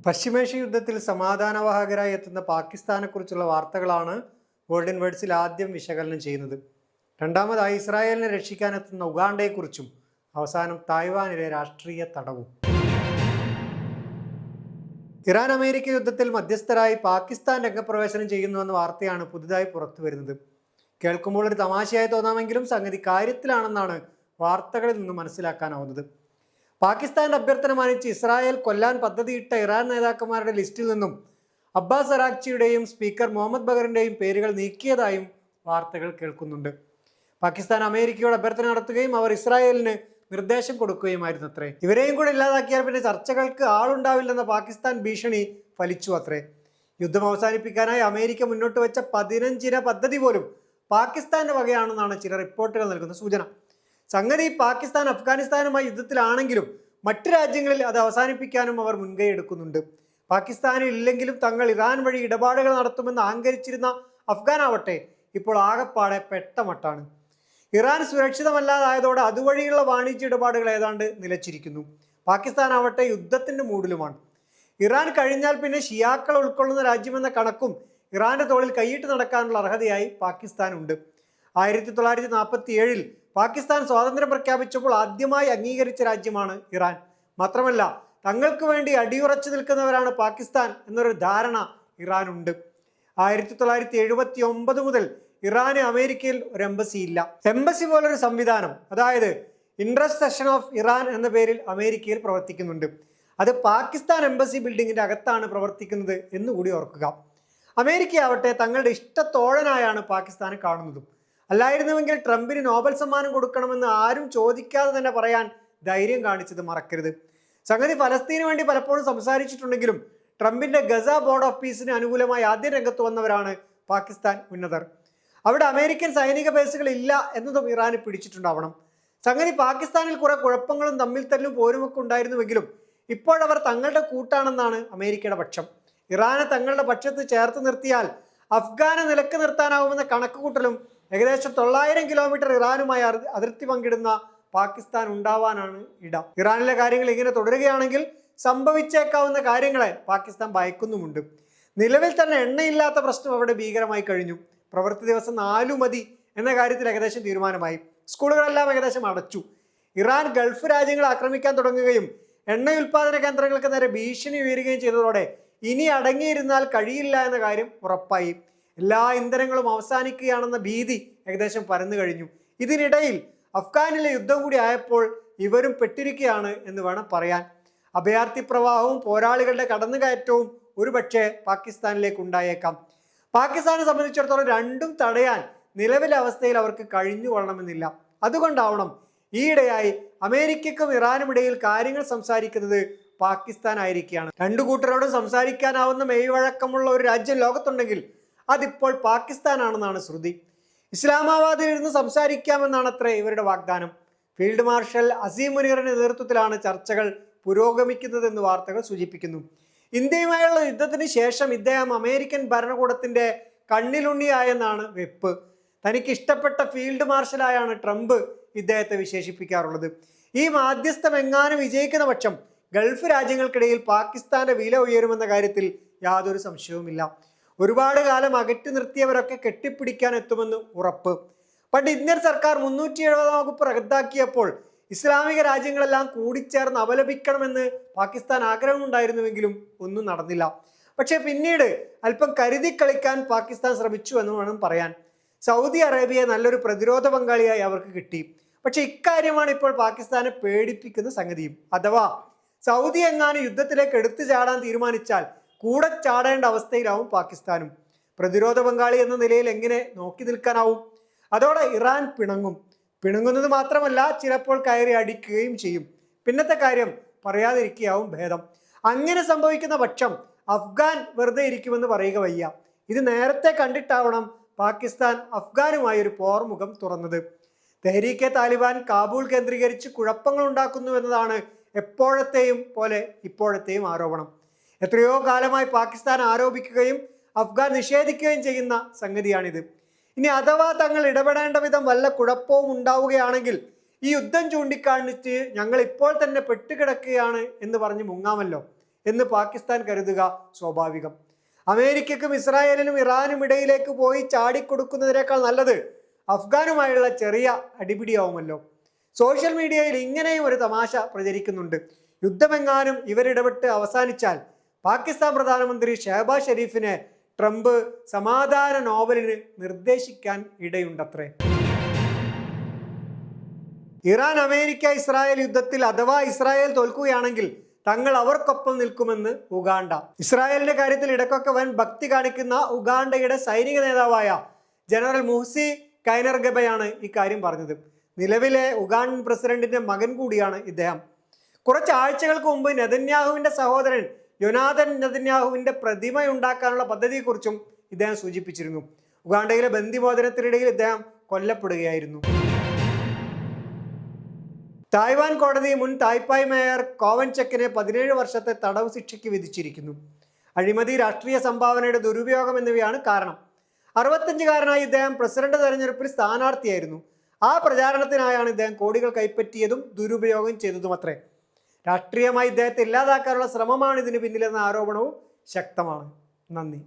പശ്ചിമേഷ്യ യുദ്ധത്തിൽ സമാധാനവാഹകരായി എത്തുന്ന പാകിസ്ഥാനെക്കുറിച്ചുള്ള വാർത്തകളാണ് ഗോൾഡൻ വേർഡ്സിൽ ആദ്യം വിശകലനം ചെയ്യുന്നത്. രണ്ടാമതായി ഇസ്രായേലിനെ രക്ഷിക്കാനെത്തുന്ന ഉഗാണ്ടയെക്കുറിച്ചും അവസാനം തായ്വാനിലെ രാഷ്ട്രീയ തടവും. ഇറാൻ അമേരിക്ക യുദ്ധത്തിൽ മധ്യസ്ഥരായി പാകിസ്ഥാൻ രംഗപ്രവേശനം ചെയ്യുന്നുവെന്ന വാർത്തയാണ് പുതുതായി പുറത്തു വരുന്നത്. കേൾക്കുമ്പോൾ ഒരു തമാശയായി തോന്നാമെങ്കിലും സംഗതി കാര്യത്തിലാണെന്നാണ് വാർത്തകളിൽ നിന്ന് മനസ്സിലാക്കാനാവുന്നത്. പാകിസ്ഥാന്റെ അഭ്യർത്ഥന മാനിച്ച് ഇസ്രായേൽ കൊല്ലാൻ പദ്ധതിയിട്ട ഇറാൻ നേതാക്കന്മാരുടെ ലിസ്റ്റിൽ നിന്നും അബ്ബാസ് അറാക്ചിയുടെയും സ്പീക്കർ മുഹമ്മദ് ബഗറിന്റെയും പേരുകൾ നീക്കിയതായും വാർത്തകൾ കേൾക്കുന്നുണ്ട്. പാകിസ്ഥാൻ അമേരിക്കയോട് അഭ്യർത്ഥന നടത്തുകയും അവർ ഇസ്രായേലിന് നിർദ്ദേശം കൊടുക്കുകയുമായിരുന്നു അത്രേ. ഇവരെയും കൂടെ ഇല്ലാതാക്കിയാൽ പിന്നെ ചർച്ചകൾക്ക് ആളുണ്ടാവില്ലെന്ന പാകിസ്ഥാൻ ഭീഷണി ഫലിച്ചു അത്രേ. യുദ്ധം അവസാനിപ്പിക്കാനായി അമേരിക്ക മുന്നോട്ട് വെച്ച 15 പദ്ധതി പോലും പാകിസ്ഥാന്റെ വകയാണെന്നാണ് ചില റിപ്പോർട്ടുകൾ നൽകുന്ന സൂചന. സംഗതി പാകിസ്ഥാൻ അഫ്ഗാനിസ്ഥാനുമായി യുദ്ധത്തിലാണെങ്കിലും മറ്റു രാജ്യങ്ങളിൽ അത് അവസാനിപ്പിക്കാനും അവർ മുൻകൈ എടുക്കുന്നുണ്ട്. പാകിസ്ഥാനിൽ ഇല്ലെങ്കിലും തങ്ങൾ ഇറാൻ വഴി ഇടപാടുകൾ നടത്തുമെന്ന് അഹങ്കരിച്ചിരുന്ന അഫ്ഗാൻ ആവട്ടെ ഇപ്പോൾ ആകപ്പാടെ പെട്ടമട്ടാണ്. ഇറാൻ സുരക്ഷിതമല്ലാതായതോടെ അതുവഴിയുള്ള വാണിജ്യ ഇടപാടുകൾ ഏതാണ്ട് നിലച്ചിരിക്കുന്നു. പാകിസ്ഥാൻ ആവട്ടെ യുദ്ധത്തിന്റെ മൂഡിലുമാണ്. ഇറാൻ കഴിഞ്ഞാൽ പിന്നെ ഷിയാക്കൾ ഉൾക്കൊള്ളുന്ന രാജ്യമെന്ന കണക്കും ഇറാന്റെ തോളിൽ കൈയിട്ട് നടക്കാനുള്ള അർഹതയായി പാകിസ്ഥാനുണ്ട്. 1947 പാകിസ്ഥാൻ സ്വാതന്ത്ര്യം പ്രഖ്യാപിച്ചപ്പോൾ ആദ്യമായി അംഗീകരിച്ച രാജ്യമാണ് ഇറാൻ. മാത്രമല്ല തങ്ങൾക്ക് വേണ്ടി അടിയുറച്ചു നിൽക്കുന്നവരാണ് പാകിസ്ഥാൻ എന്നൊരു ധാരണ ഇറാനുണ്ട്. 1979 മുതൽ ഇറാന് അമേരിക്കയിൽ ഒരു എംബസി ഇല്ല. എംബസി പോലൊരു സംവിധാനം, അതായത് ഇന്റർസെക്ഷൻ ഓഫ് ഇറാൻ എന്ന പേരിൽ അമേരിക്കയിൽ പ്രവർത്തിക്കുന്നുണ്ട്. അത് പാകിസ്ഥാൻ എംബസി ബിൽഡിങ്ങിന്റെ അകത്താണ് പ്രവർത്തിക്കുന്നത് എന്നുകൂടി ഓർക്കുക. അമേരിക്ക ആവട്ടെ തങ്ങളുടെ ഇഷ്ടത്തോഴനായാണ് പാകിസ്ഥാനെ കാണുന്നതും. അല്ലായിരുന്നുവെങ്കിൽ ട്രംപിന് നോബൽ സമ്മാനം കൊടുക്കണമെന്ന് ആരും ചോദിക്കാതെ തന്നെ പറയാൻ ധൈര്യം കാണിച്ചത് മറക്കരുത്. സംഗതി ഫലസ്തീന് വേണ്ടി പലപ്പോഴും സംസാരിച്ചിട്ടുണ്ടെങ്കിലും ട്രംപിന്റെ ഗസ ബോർഡ് ഓഫ് പീസിന് അനുകൂലമായി ആദ്യം രംഗത്ത് വന്നവരാണ് പാകിസ്ഥാൻ ഉന്നതർ. അവിടെ അമേരിക്കൻ സൈനിക ബേസുകൾ ഇല്ല എന്നതും ഇറാന് പിടിച്ചിട്ടുണ്ടാവണം. സംഗതി പാകിസ്ഥാനിൽ കുറെ കുഴപ്പങ്ങളും തമ്മിൽ തല്ലും പോരുമൊക്കെ ഉണ്ടായിരുന്നുവെങ്കിലും ഇപ്പോഴവർ തങ്ങളുടെ കൂട്ടാണെന്നാണ് അമേരിക്കയുടെ പക്ഷം. ഇറാനെ തങ്ങളുടെ പക്ഷത്ത് ചേർത്ത് നിർത്തിയാൽ അഫ്ഗാനെ നിലക്ക് നിർത്താനാവുമെന്ന കണക്കുകൂട്ടലും ഏകദേശം 900 കിലോമീറ്റർ ഇറാനുമായി അതിർത്തി പങ്കിടുന്ന പാകിസ്ഥാൻ ഉണ്ടാവാനാണ് ഇടം. ഇറാനിലെ കാര്യങ്ങൾ ഇങ്ങനെ തുടരുകയാണെങ്കിൽ സംഭവിച്ചേക്കാവുന്ന കാര്യങ്ങളെ പാകിസ്ഥാൻ ഭയക്കുന്നുമുണ്ട്. നിലവിൽ തന്നെ എണ്ണയില്ലാത്ത പ്രശ്നം അവിടെ ഭീകരമായി കഴിഞ്ഞു. പ്രവൃത്തി ദിവസം 4 മതി എന്ന കാര്യത്തിൽ ഏകദേശം തീരുമാനമായി. സ്കൂളുകളെല്ലാം ഏകദേശം അടച്ചു. ഇറാൻ ഗൾഫ് രാജ്യങ്ങളെ ആക്രമിക്കാൻ തുടങ്ങുകയും എണ്ണ ഉൽപാദന കേന്ദ്രങ്ങൾക്ക് നേരെ ഭീഷണി ഉയരുകയും ചെയ്തതോടെ ഇനി അടങ്ങിയിരുന്നാൽ കഴിയില്ല എന്ന കാര്യം ഉറപ്പായി. എല്ലാ ഇന്ധനങ്ങളും അവസാനിക്കുകയാണെന്ന ഭീതി ഏകദേശം പരന്നു കഴിഞ്ഞു. ഇതിനിടയിൽ അഫ്ഗാനിലെ യുദ്ധം കൂടി ആയപ്പോൾ ഇവരും പെട്ടിരിക്കുകയാണ് എന്ന് വേണം പറയാൻ. അഭയാർത്ഥി പ്രവാഹവും പോരാളികളുടെ കടന്നുകയറ്റവും ഒരുപക്ഷെ പാകിസ്ഥാനിലേക്ക് ഉണ്ടായേക്കാം. പാകിസ്ഥാനെ സംബന്ധിച്ചിടത്തോളം രണ്ടും തടയാൻ നിലവിലെ അവസ്ഥയിൽ അവർക്ക് കഴിഞ്ഞു കൊള്ളണമെന്നില്ല. അതുകൊണ്ടാവണം ഈയിടെയായി അമേരിക്കയ്ക്കും ഇറാനും ഇടയിൽ കാര്യങ്ങൾ സംസാരിക്കുന്നത് പാകിസ്ഥാൻ ആയിരിക്കുകയാണ്. രണ്ടു കൂട്ടരോടും സംസാരിക്കാനാവുന്ന മെയ്വഴക്കമുള്ള ഒരു രാജ്യം ലോകത്തുണ്ടെങ്കിൽ അതിപ്പോൾ പാകിസ്ഥാനാണെന്നാണ് ശ്രുതി. ഇസ്ലാമാബാദിൽ ഇരുന്ന് സംസാരിക്കാമെന്നാണ് അത്രേ ഇവരുടെ വാഗ്ദാനം. ഫീൽഡ് മാർഷൽ അസീം മുനീറിന്റെ നേതൃത്വത്തിലാണ് ചർച്ചകൾ പുരോഗമിക്കുന്നതെന്ന് വാർത്തകൾ സൂചിപ്പിക്കുന്നു. ഇന്ത്യയുമായുള്ള യുദ്ധത്തിന് ശേഷം ഇദ്ദേഹം അമേരിക്കൻ ഭരണകൂടത്തിന്റെ കണ്ണിലുണ്ണിയായെന്നാണ് വെപ്പ്. തനിക്ക് ഇഷ്ടപ്പെട്ട ഫീൽഡ് മാർഷലായാണ് ട്രംപ് ഇദ്ദേഹത്തെ വിശേഷിപ്പിക്കാറുള്ളത്. ഈ മാധ്യസ്ഥം എങ്ങാനും വിജയിക്കുന്ന പക്ഷം ഗൾഫ് രാജ്യങ്ങൾക്കിടയിൽ പാകിസ്ഥാന്റെ വില ഉയരുമെന്ന കാര്യത്തിൽ യാതൊരു സംശയവുമില്ല. ഒരുപാട് കാലം അകറ്റി നിർത്തിയവരൊക്കെ കെട്ടിപ്പിടിക്കാൻ എത്തുമെന്ന് ഉറപ്പ്. പണ്ട് ഇന്ത്യൻ സർക്കാർ 370 വകുപ്പ് റദ്ദാക്കിയപ്പോൾ ഇസ്ലാമിക രാജ്യങ്ങളെല്ലാം കൂടിച്ചേർന്ന് അപലപിക്കണമെന്ന് പാകിസ്ഥാൻ ആഗ്രഹമുണ്ടായിരുന്നുവെങ്കിലും ഒന്നും നടന്നില്ല. പക്ഷേ പിന്നീട് അല്പം കരുതി കളിക്കാൻ പാകിസ്ഥാൻ ശ്രമിച്ചു എന്ന് വേണം പറയാൻ. സൗദി അറേബ്യയെ നല്ലൊരു പ്രതിരോധ പങ്കാളിയായി അവർക്ക് കിട്ടി. പക്ഷെ ഇക്കാര്യമാണ് ഇപ്പോൾ പാകിസ്ഥാനെ പേടിപ്പിക്കുന്ന സംഗതിയും. അഥവാ സൗദി എങ്ങാനും യുദ്ധത്തിലേക്ക് എടുത്തു ചാടാൻ തീരുമാനിച്ചാൽ കൂടെ ചാടേണ്ട അവസ്ഥയിലാവും പാകിസ്ഥാനും. പ്രതിരോധ പങ്കാളി എന്ന നിലയിൽ എങ്ങനെ നോക്കി നിൽക്കാനാവും? അതോടെ ഇറാൻ പിണങ്ങുന്നത് മാത്രമല്ല ചിലപ്പോൾ കയറി അടിക്കുകയും ചെയ്യും. പിന്നത്തെ കാര്യം പറയാതിരിക്കുകയാവും ഭേദം. അങ്ങനെ സംഭവിക്കുന്ന പക്ഷം അഫ്ഗാൻ വെറുതെ ഇരിക്കുമെന്ന് പറയുക വയ്യ. ഇത് നേരത്തെ കണ്ടിട്ടാവണം പാകിസ്ഥാൻ അഫ്ഗാനുമായി ഒരു പോർമുഖം തുറന്നത്. തെഹ്രീക്കെ താലിബാൻ കാബൂൾ കേന്ദ്രീകരിച്ച് കുഴപ്പങ്ങൾ ഉണ്ടാക്കുന്നു എന്നതാണ് എപ്പോഴത്തെയും പോലെ ഇപ്പോഴത്തെയും ആരോപണം. എത്രയോ കാലമായി പാകിസ്ഥാൻ ആരോപിക്കുകയും അഫ്ഗാൻ നിഷേധിക്കുകയും ചെയ്യുന്ന സംഗതിയാണിത്. ഇനി അഥവാ തങ്ങൾ ഇടപെടേണ്ട വിധം വല്ല കുഴപ്പവും ഉണ്ടാവുകയാണെങ്കിൽ ഈ യുദ്ധം ചൂണ്ടിക്കാണിച്ച് ഞങ്ങൾ ഇപ്പോൾ തന്നെ പെട്ടുകിടക്കുകയാണ് എന്ന് പറഞ്ഞ് മുങ്ങാമല്ലോ. എന്ന് പാകിസ്ഥാൻ കരുതുക സ്വാഭാവികം. അമേരിക്കക്കും ഇസ്രായേലിനും ഇറാനും ഇടയിലേക്ക് പോയി ചാടിക്കൊടുക്കുന്നതിനേക്കാൾ നല്ലത് അഫ്ഗാനുമായുള്ള ചെറിയ അടിപിടിയാവുമല്ലോ. സോഷ്യൽ മീഡിയയിൽ ഇങ്ങനെയും ഒരു തമാശ പ്രചരിക്കുന്നുണ്ട്. യുദ്ധമെങ്ങാനും ഇവരിടപെട്ട് അവസാനിച്ചാൽ പാകിസ്ഥാൻ പ്രധാനമന്ത്രി ഷഹബാസ് ഷെരീഫിനെ ട്രംപ് സമാധാന നോബലിന് നിർദ്ദേശിക്കാൻ ഇടയുണ്ടത്രേ. ഇറാൻ അമേരിക്ക ഇസ്രായേൽ യുദ്ധത്തിൽ അഥവാ ഇസ്രായേൽ തോൽക്കുകയാണെങ്കിൽ തങ്ങൾ അവർക്കൊപ്പം നിൽക്കുമെന്ന് ഉഗാണ്ട. ഇസ്രായേലിന്റെ കാര്യത്തിൽ ഇടയ്ക്കൊക്കെ വൻ ഭക്തി കാണിക്കുന്ന ഉഗാണ്ടയുടെ സൈനിക നേതാവായ ജനറൽ മുഹ്സി കൈനർഗബയാണ് ഇക്കാര്യം പറഞ്ഞത്. നിലവിലെ ഉഗാണ്ടൻ പ്രസിഡന്റിന്റെ മകൻ കൂടിയാണ് ഇദ്ദേഹം. കുറച്ച് ആഴ്ചകൾക്ക് മുമ്പ് നെതന്യാഹുവിന്റെ സഹോദരൻ യൊനാഥൻ നെതന്യാഹുവിന്റെ പ്രതിമയുണ്ടാക്കാനുള്ള പദ്ധതിയെക്കുറിച്ചും ഇദ്ദേഹം സൂചിപ്പിച്ചിരുന്നു. ഉഗാണ്ടയിലെ ബന്ദിമോചനത്തിനിടയിൽ ഇദ്ദേഹം കൊല്ലപ്പെടുകയായിരുന്നു. തായ്വാൻ കോടതി മുൻ തായ്പായ് മേയർ കോവൻചെക്കിനെ 17 വർഷത്തെ തടവ് ശിക്ഷയ്ക്ക് വിധിച്ചിരിക്കുന്നു. അഴിമതി, രാഷ്ട്രീയ സംഭാവനയുടെ ദുരുപയോഗം എന്നിവയാണ് കാരണം. 65-കാരനായ ഇദ്ദേഹം പ്രസിഡന്റ് തെരഞ്ഞെടുപ്പിൽ സ്ഥാനാർത്ഥിയായിരുന്നു. ആ പ്രചാരണത്തിനായാണ് ഇദ്ദേഹം കോടികൾ കൈപ്പറ്റിയതും ദുരുപയോഗം ചെയ്തതുമത്രേ. രാഷ്ട്രീയമായി ഇദ്ദേഹത്തെ ഇല്ലാതാക്കാനുള്ള ശ്രമമാണ് ഇതിന് പിന്നിലെന്ന ആരോപണവും ശക്തമാണ്. നന്ദി.